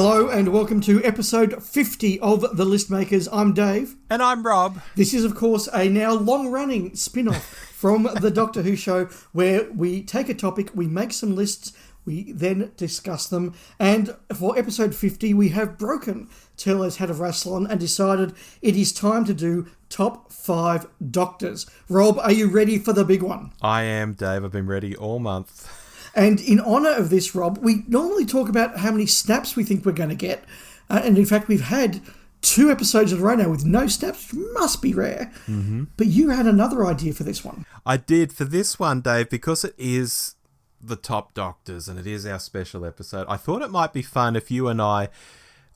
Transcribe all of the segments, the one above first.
Hello and welcome to episode 50 of The List Makers. I'm Dave. And I'm Rob. This is, of course, a now long-running spin-off from the Doctor Who show where we take a topic, we make some lists, we then discuss them. And for episode 50, we have broken Turlo's Hat of Rassilon and decided it is time to do top 5 Doctors. Rob, are you ready for the big one? I am, Dave. I've been ready all month. And in honour of this, Rob, we normally talk about how many snaps we think we're going to get. And in fact, we've had 2 episodes in a row now with no snaps, which must be rare. Mm-hmm. But you had another idea for this one. I did for this one, Dave, because it is the top Doctors and it is our special episode. I thought it might be fun if you and I,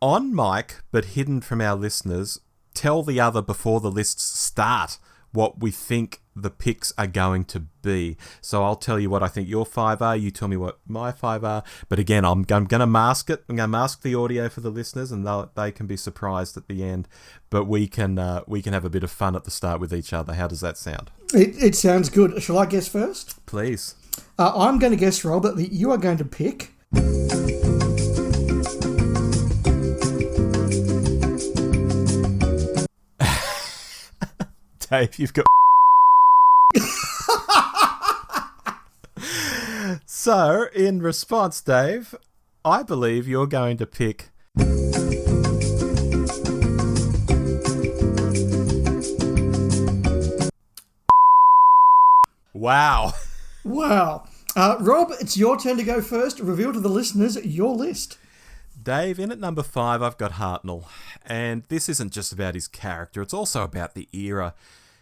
on mic, but hidden from our listeners, tell the other before the lists start what we think the picks are going to be. So I'll tell you what I think your 5 are, you tell me what my 5 are. But again, I'm going to mask it. I'm going to mask the audio for the listeners and they can be surprised at the end. But we can have a bit of fun at the start with each other. How does that sound? It sounds good. Shall I guess first? Please. I'm going to guess, Rob, that you are going to pick... Dave, you've got... So, in response, Dave, I believe you're going to pick... Wow. Wow. Rob, it's your turn to go first. Reveal to the listeners your list. Dave, in at number 5, I've got Hartnell. And this isn't just about his character, it's also about the era.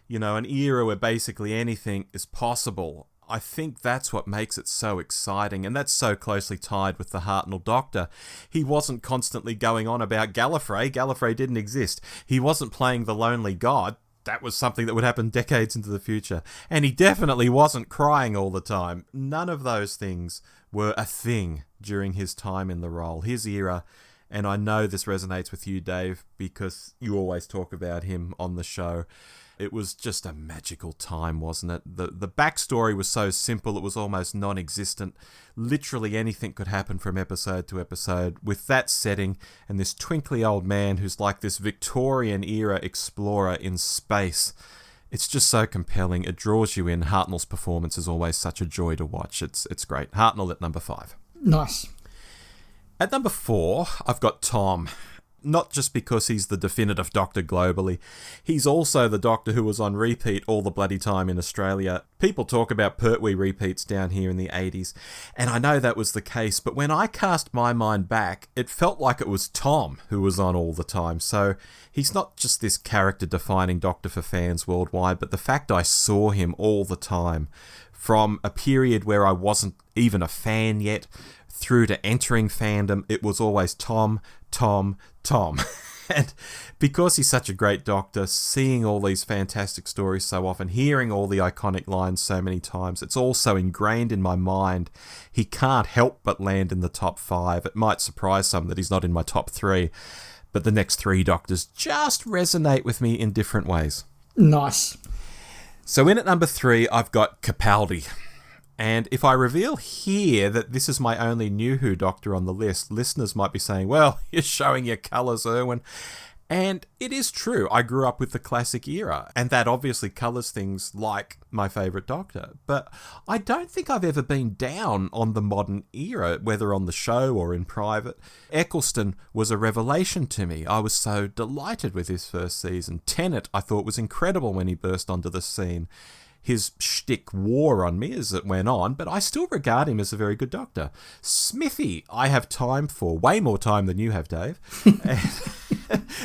You know, an era where basically anything is possible. I think that's what makes it so exciting, and that's so closely tied with the Hartnell Doctor. He wasn't constantly going on about Gallifrey. Gallifrey didn't exist. He wasn't playing the lonely god. That was something that would happen decades into the future. And he definitely wasn't crying all the time. None of those things were a thing during his time in the role, his era. And I know this resonates with you, Dave, because you always talk about him on the show. It was just a magical time, wasn't it? The backstory was so simple, it was almost non-existent. Literally anything could happen from episode to episode. With that setting and this twinkly old man who's like this Victorian-era explorer in space, it's just so compelling. It draws you in. Hartnell's performance is always such a joy to watch. It's great. Hartnell at number 5. Nice. At number 4, I've got Tom. Not just because he's the definitive Doctor globally, he's also the Doctor who was on repeat all the bloody time in Australia. People talk about Pertwee repeats down here in the 80s, and I know that was the case, but when I cast my mind back, it felt like it was Tom who was on all the time. So he's not just this character-defining Doctor for fans worldwide, but the fact I saw him all the time, from a period where I wasn't even a fan yet, through to entering fandom, it was always Tom, Tom, Tom. And because he's such a great Doctor, seeing all these fantastic stories so often, hearing all the iconic lines so many times, it's all so ingrained in my mind. He can't help but land in the top 5. It might surprise some that he's not in my top 3, but the next 3 Doctors just resonate with me in different ways. Nice. So in at number 3, I've got Capaldi. And if I reveal here that this is my only New Who Doctor on the list, listeners might be saying, well, you're showing your colours, Irwin. And it is true, I grew up with the classic era, and that obviously colours things like my favourite Doctor. But I don't think I've ever been down on the modern era, whether on the show or in private. Eccleston was a revelation to me. I was so delighted with his first season. Tennant, I thought, was incredible when he burst onto the scene. His shtick wore on me as it went on, but I still regard him as a very good Doctor. Smithy, I have time for. Way more time than you have, Dave.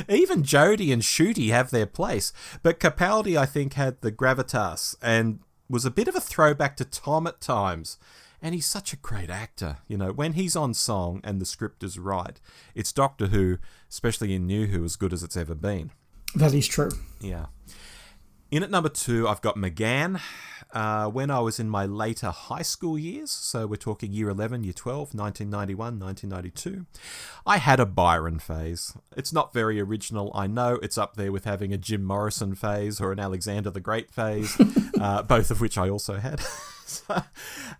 Even Jodie and Shooty have their place. But Capaldi, I think, had the gravitas and was a bit of a throwback to Tom at times. And he's such a great actor. You know, when he's on song and the script is right, it's Doctor Who, especially in New Who, as good as it's ever been. That is true. Yeah. In at number 2, I've got McGann. when I was in my later high school years, so we're talking year 11, year 12, 1991, 1992, I had a Byron phase. It's not very original, I know. It's up there with having a Jim Morrison phase or an Alexander the Great phase, both of which I also had.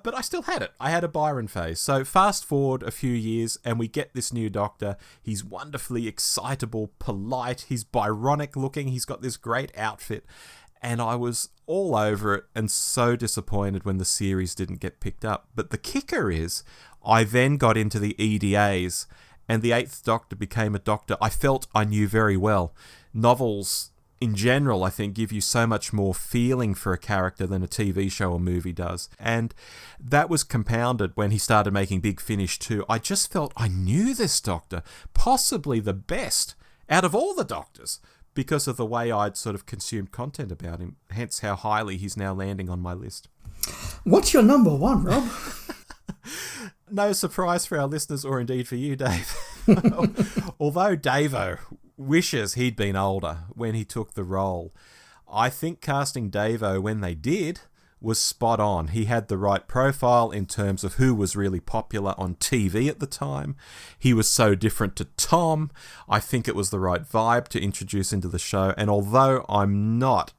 But I still had it. I had a Byron phase. So fast forward a few years and we get this new Doctor. He's wonderfully excitable, polite. He's Byronic looking. He's got this great outfit. And I was all over it and so disappointed when the series didn't get picked up. But the kicker is I then got into the EDAs and the Eighth Doctor became a Doctor I felt I knew very well. Novels in general, I think, give you so much more feeling for a character than a TV show or movie does. And that was compounded when he started making Big Finish 2. I just felt I knew this Doctor, possibly the best out of all the Doctors, because of the way I'd sort of consumed content about him, hence how highly he's now landing on my list. What's your number one, Rob? No surprise for our listeners, or indeed for you, Dave. Although Davo wishes he'd been older when he took the role, I think casting Davo when they did was spot on. He had the right profile in terms of who was really popular on TV at the time. He was so different to Tom. I think it was the right vibe to introduce into the show. And although I'm not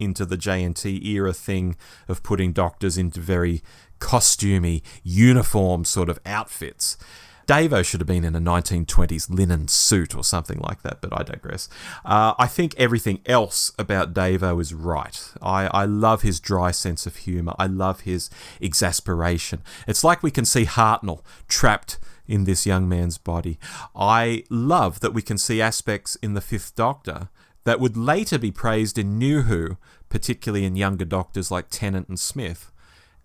into the JNT era thing of putting Doctors into very costumey, uniform sort of outfits, Davo should have been in a 1920s linen suit or something like that, but I digress. I think everything else about Davo is right. I love his dry sense of humour. I love his exasperation. It's like we can see Hartnell trapped in this young man's body. I love that we can see aspects in the Fifth Doctor that would later be praised in New Who, particularly in younger Doctors like Tennant and Smith.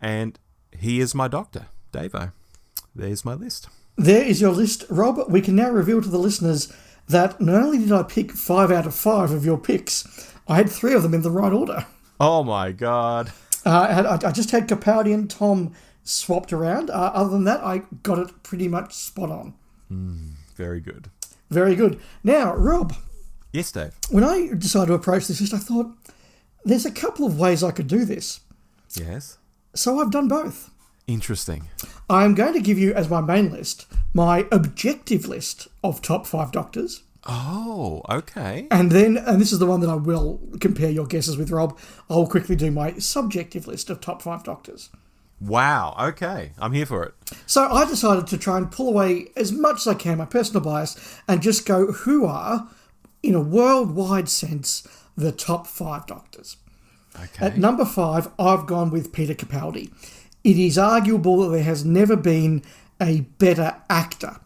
And he is my Doctor, Davo. There's my list. There is your list, Rob. We can now reveal to the listeners that not only did I pick 5 out of 5 of your picks, I had 3 of them in the right order. Oh my God. I just had Capaldi and Tom swapped around. Other than that, I got it pretty much spot on. Very good. Very good. Now, Rob. Yes, Dave. When I decided to approach this list, I thought, there's a couple of ways I could do this. Yes. So I've done both. Interesting. I'm going to give you as my main list my objective list of top 5 Doctors. Oh, okay. And this is the one that I will compare your guesses with, Rob. I'll quickly do my subjective list of top 5 Doctors. Wow, okay. I'm here for it. So I decided to try and pull away as much as I can, my personal bias, and just go who are, in a worldwide sense, the top 5 Doctors. Okay. At number 5, I've gone with Peter Capaldi. It is arguable that there has never been a better actor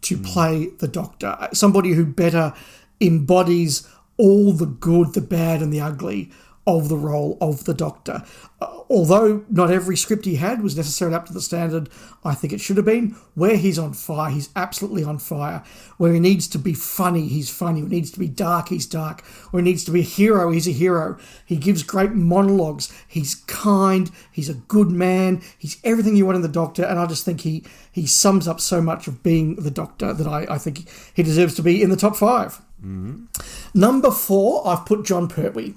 to play the Doctor. Somebody who better embodies all the good, the bad and the ugly of the role of the Doctor. Although not every script he had was necessarily up to the standard I think it should have been, where he's on fire, he's absolutely on fire. Where he needs to be funny, he's funny. Where he needs to be dark, he's dark. Where he needs to be a hero, he's a hero. He gives great monologues. He's kind, he's a good man, he's everything you want in the Doctor, and I just think he sums up so much of being the Doctor that I think he deserves to be in the top 5. Mm-hmm. Number 4, I've put John Pertwee.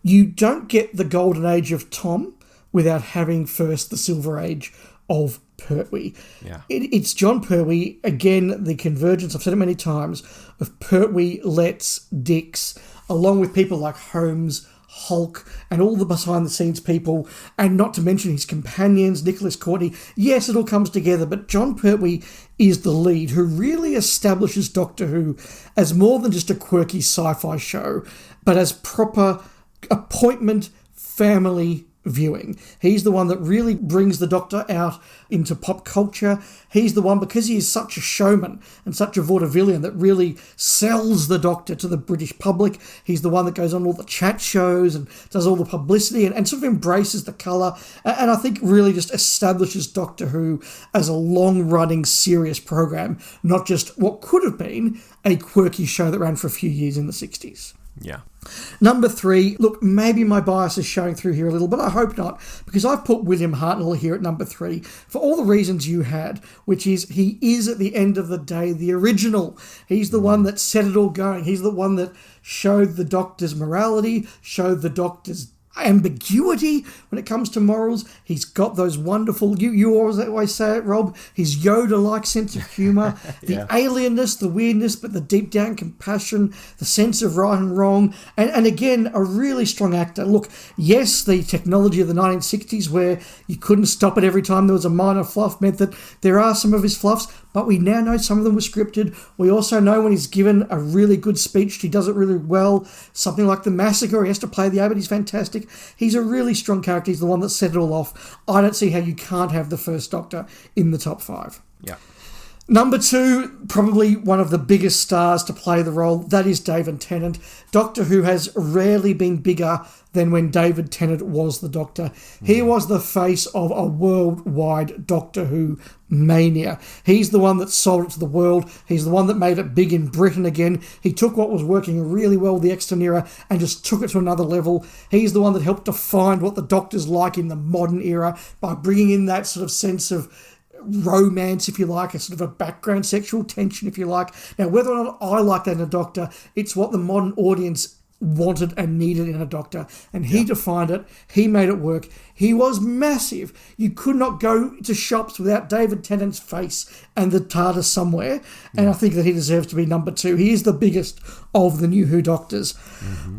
You don't get the golden age of Tom without having first the silver age of Pertwee. Yeah. It's John Pertwee, again, the convergence, I've said it many times, of Pertwee, Letts, Dix, along with people like Holmes, Hulk, and all the behind-the-scenes people, and not to mention his companions, Nicholas Courtney. Yes, it all comes together, but John Pertwee is the lead who really establishes Doctor Who as more than just a quirky sci-fi show, but as proper appointment family viewing. He's the one that really brings the Doctor out into pop culture. He's the one, because he is such a showman and such a vaudevillian, that really sells the Doctor to the British public. He's the one that goes on all the chat shows and does all the publicity and sort of embraces the colour, and I think really just establishes Doctor Who as a long-running serious program, not just what could have been a quirky show that ran for a few years in the 60s. Yeah. Number 3, look, maybe my bias is showing through here a little, but I hope not, because I've put William Hartnell here at number 3 for all the reasons you had, which is he is at the end of the day the original. He's the one that set it all going. He's the one that showed the Doctor's morality, showed the Doctor's ambiguity when it comes to morals. He's got those wonderful, you always say it, Rob, his Yoda-like sense of humour, the alienness, the weirdness, but the deep down compassion, the sense of right and wrong, and again, a really strong actor. Look, yes, the technology of the 1960s where you couldn't stop it every time there was a minor fluff meant that there are some of his fluffs, but we now know some of them were scripted. We also know when he's given a really good speech, he does it really well. Something like The Massacre, he has to play the abbot, he's fantastic. He's a really strong character. He's the one that set it all off. I don't see how you can't have the first Doctor in the top 5. Yeah. Number 2, probably one of the biggest stars to play the role, that is David Tennant. Doctor Who has rarely been bigger than when David Tennant was the Doctor. He was the face of a worldwide Doctor Who mania. He's the one that sold it to the world. He's the one that made it big in Britain again. He took what was working really well with the Exton era and just took it to another level. He's the one that helped define what the Doctor's like in the modern era by bringing in that sort of sense of romance, if you like, a sort of a background sexual tension, if you like. Now, whether or not I like that in a Doctor, it's what the modern audience wanted and needed in a Doctor, and he defined it. He made it work. He was massive. You could not go to shops without David Tennant's face and the TARDIS somewhere, and I think that he deserves to be number 2. He is the biggest of the new Who Doctors.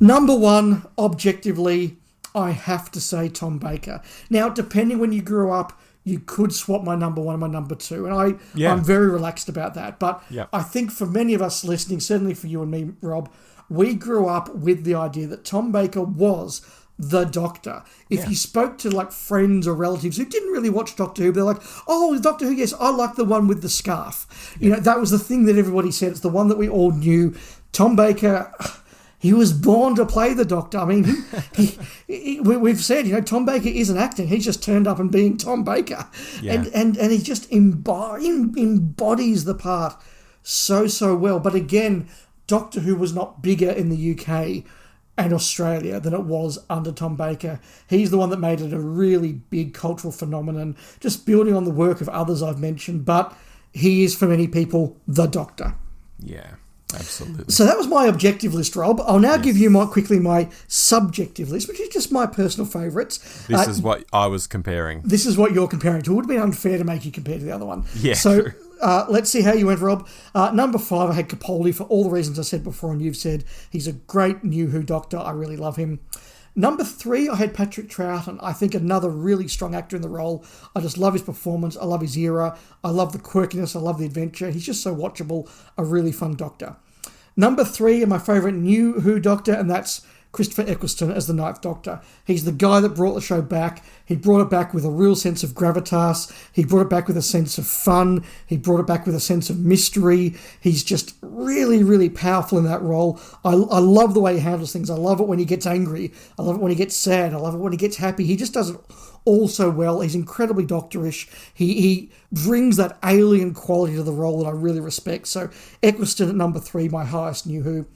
Number 1, objectively, I have to say Tom Baker. Now, depending when you grew up, you could swap my number 1 and my number 2, and I'm very relaxed about that. But I think for many of us listening, certainly for you and me, Rob, we grew up with the idea that Tom Baker was the Doctor. If you spoke to like friends or relatives who didn't really watch Doctor Who, they're like, oh, Doctor Who, yes, I like the one with the scarf. You know, that was the thing that everybody said. It's the one that we all knew. Tom Baker, he was born to play the Doctor. I mean, we've said, you know, Tom Baker isn't acting. He's just turned up and being Tom Baker. Yeah. And he just embodies the part so well. But again, Doctor Who was not bigger in the UK and Australia than it was under Tom Baker. He's the one that made it a really big cultural phenomenon, just building on the work of others I've mentioned. But he is, for many people, the Doctor. Yeah. Absolutely. So that was my objective list, Rob. I'll now give you my subjective list, which is just my personal favourites. This is what I was comparing. This is what you're comparing to. It would have been unfair to make you compare to the other one. Yeah, so true. Let's see how you went, Rob. Number 5, I had Capaldi for all the reasons I said before, and you've said he's a great new Who Doctor. I really love him. Number 3, I had Patrick Troughton. I think another really strong actor in the role. I just love his performance. I love his era. I love the quirkiness. I love the adventure. He's just so watchable. A really fun Doctor. Number 3, and my favourite new Who Doctor, and that's Christopher Eccleston as the Ninth Doctor. He's the guy that brought the show back. He brought it back with a real sense of gravitas. He brought it back with a sense of fun. He brought it back with a sense of mystery. He's just really, really powerful in that role. I love the way he handles things. I love it when he gets angry. I love it when he gets sad. I love it when he gets happy. He just does it all so well. He's incredibly doctorish. He brings that alien quality to the role that I really respect. So Eccleston at number 3, my highest new Who.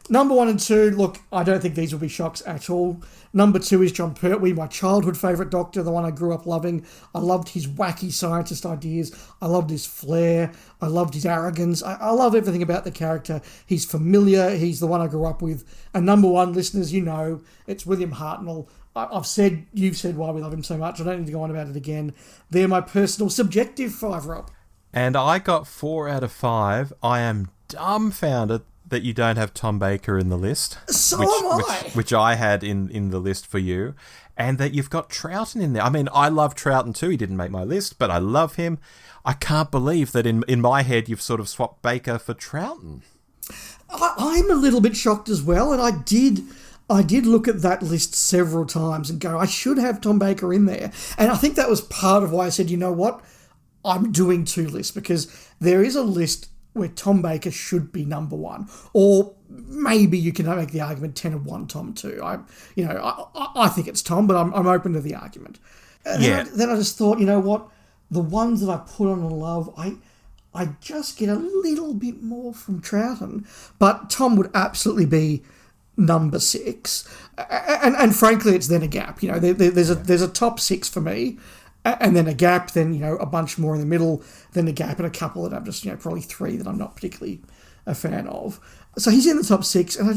Number 1 and 2, look, I don't think these will be shocks at all. Number 2 is John Pertwee, my childhood favourite Doctor, the one I grew up loving. I loved his wacky scientist ideas. I loved his flair. I loved his arrogance. I love everything about the character. He's familiar. He's the one I grew up with. And number 1, listeners, you know, it's William Hartnell. You've said why we love him so much. I don't need to go on about it again. They're my personal subjective 5, Rob. And I got 4 out of 5. I am dumbfounded that you don't have Tom Baker in the list. So am I. Which I had in the list for you. And that you've got Troughton in there. I mean, I love Troughton too. He didn't make my list, but I love him. I can't believe that in my head you've sort of swapped Baker for Troughton. I'm a little bit shocked as well, and I did look at that list several times and go, I should have Tom Baker in there. And I think that was part of why I said, you know what, I'm doing 2 lists, because there is a list where Tom Baker should be number 1. Or maybe you can make the argument 10 and 1, Tom 2. I think it's Tom, but I'm open to the argument. And then I just thought, you know what, the ones that I put on and love, I just get a little bit more from Troughton. But Tom would absolutely be number 6, and frankly, it's then a gap. You know, there's a top 6 for me, and then a gap, then, you know, a bunch more in the middle, then a gap, and a couple that I'm just, you know, probably 3 that I'm not particularly a fan of. So he's in the top 6, and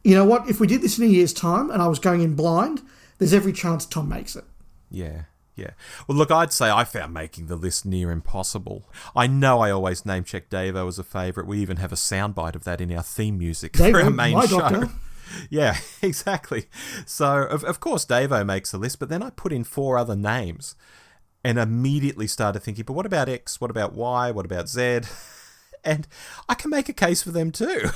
you know what, if we did this in a year's time and I was going in blind, there's every chance Tom makes it. Yeah. Yeah. Well, look, I'd say I found making the list near impossible. I know I always name-check Davo as a favourite. We even have a soundbite of that in our theme music for our main show. Doctor. Yeah, exactly. So, of course, Davo makes the list, but then I put in 4 other names and immediately started thinking, but what about X? What about Y? What about Z? And I can make a case for them too.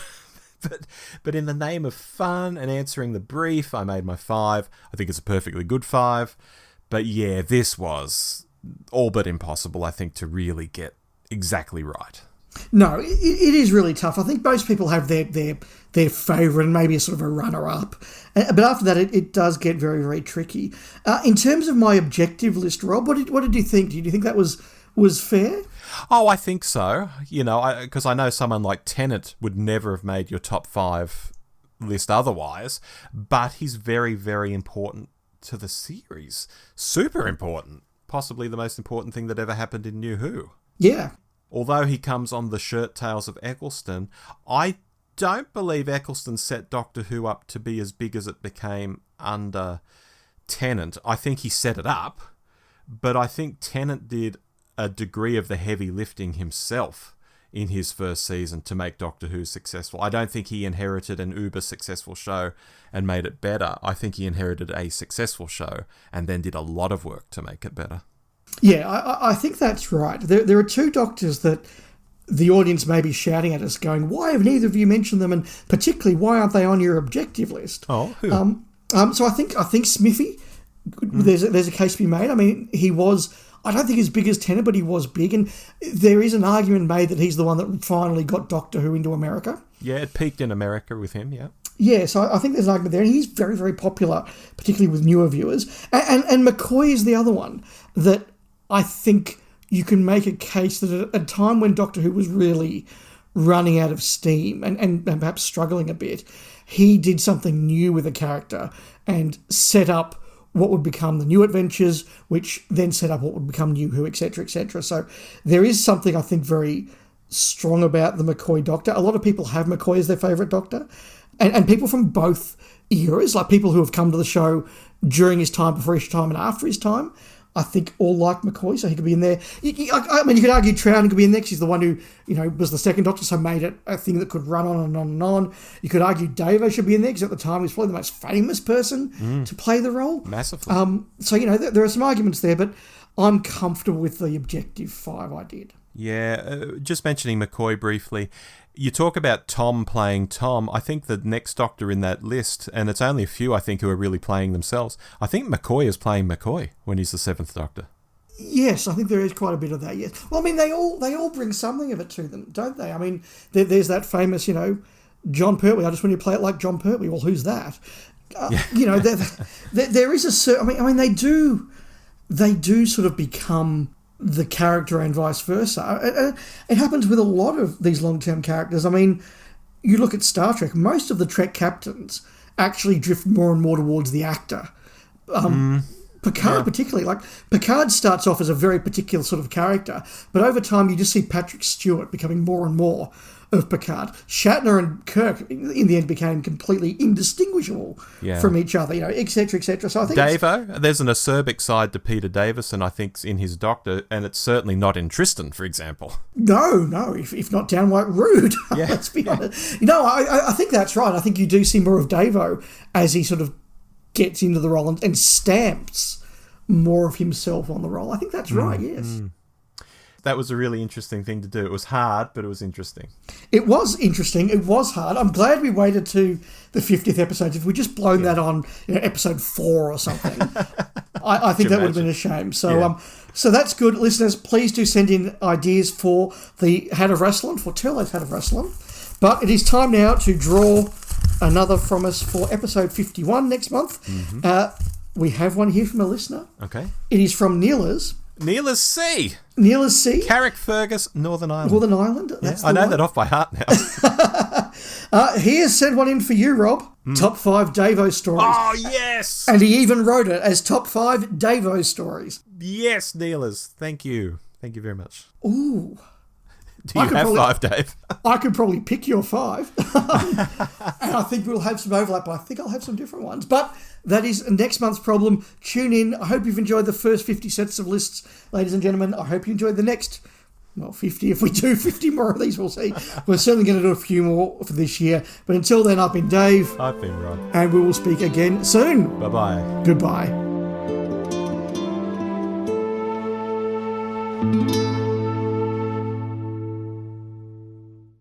But in the name of fun and answering the brief, I made my 5. I think it's a perfectly good 5. But yeah, this was all but impossible, I think, to really get exactly right. No, it is really tough. I think most people have their favourite and maybe a sort of a runner-up. But after that, it does get very, very tricky. In terms of my objective list, Rob, what did you think? Did you think that was fair? Oh, I think so. You know, because I know someone like Tennant would never have made your top 5 list otherwise, but he's very, very important to the series. Super important. Possibly the most important thing that ever happened in New Who. Yeah. Although he comes on the shirt tails of Eccleston, I don't believe Eccleston set Doctor Who up to be as big as it became under Tennant. I think he set it up, but I think Tennant did a degree of the heavy lifting himself in his first season to make Doctor Who successful. I don't think he inherited an uber successful show and made it better. I think he inherited a successful show and then did a lot of work to make it better. Yeah, I think that's right. There are 2 doctors that the audience may be shouting at us going, why have neither of you mentioned them? And particularly, why aren't they on your objective list? Oh, who? So I think Smithy, there's a case to be made. I mean, he was... I don't think as big as Tennant, but he was big. And there is an argument made that he's the one that finally got Doctor Who into America. Yeah, it peaked in America with him, yeah. Yeah, so I think there's an argument there. And he's very, very popular, particularly with newer viewers. And McCoy is the other one that I think you can make a case that at a time when Doctor Who was really running out of steam and perhaps struggling a bit, he did something new with the character and set up what would become the New Adventures, which then set up what would become New Who, etc., etc. So there is something, I think, very strong about the McCoy Doctor. A lot of people have McCoy as their favourite Doctor. And people from both eras, like people who have come to the show during his time, before his time, and after his time, I think all like McCoy, so he could be in there. I mean, you could argue Troughton could be in there because he's the one who, was the second Doctor, so made it a thing that could run on and on and on. You could argue Davo should be in there because at the time he was probably the most famous person to play the role. Massively. So, there are some arguments there, but I'm comfortable with the objective 5 I did. Yeah, just mentioning McCoy briefly. You talk about Tom playing Tom. I think the next Doctor in that list, and it's only a few, I think, who are really playing themselves. I think McCoy is playing McCoy when he's the 7th Doctor. Yes, I think there is quite a bit of that, yes. Well, I mean, they all bring something of it to them, don't they? I mean, there's that famous, John Pertwee. I just want you to play it like John Pertwee. Well, who's that? There is a certain... I mean, they do sort of become the character and vice versa. It happens with a lot of these long-term characters. I mean, you look at Star Trek, most of the Trek captains actually drift more and more towards the actor. Picard particularly. Like, Picard starts off as a very particular sort of character, but over time you just see Patrick Stewart becoming more and more of Picard. Shatner and Kirk, in the end, became completely indistinguishable from each other, etc., etc. So I think Davo, there's an acerbic side to Peter Davison, I think, in his Doctor, and it's certainly not in Tristan, for example. No, if not downright rude. Yeah. Let's be honest. I think that's right. I think you do see more of Davo as he sort of gets into the role and stamps more of himself on the role. I think that's right, yes. That was a really interesting thing to do. It was hard, but it was interesting. It was interesting. It was hard. I'm glad we waited to the 50th episode. If we just blown that on episode 4 or something, I think that would have been a shame. So so that's good. Listeners, please do send in ideas for the Hat of Wrestling, for Turlo's Hat of Wrestling. But it is time now to draw another from us for episode 51 next month. We have one here from a listener. Okay. It is from Neela's. Neela's C. Neela's C. Carrickfergus, Northern Ireland. Northern Ireland. That's I know that off by heart now. He has sent one in for you, Rob. Top 5 Davo stories. Oh, yes. And he even wrote it as top 5 Davo stories. Yes, Neela's. Thank you. Thank you very much. Ooh. Do you have 5, Dave? I could probably pick your 5. And I think we'll have some overlap. I think I'll have some different ones. But that is next month's problem. Tune in. I hope you've enjoyed the first 50 sets of lists, ladies and gentlemen. I hope you enjoyed the next, 50. If we do 50 more of these, we'll see. We're certainly going to do a few more for this year. But until then, I've been Dave. I've been Rob. And we will speak again soon. Bye-bye. Goodbye.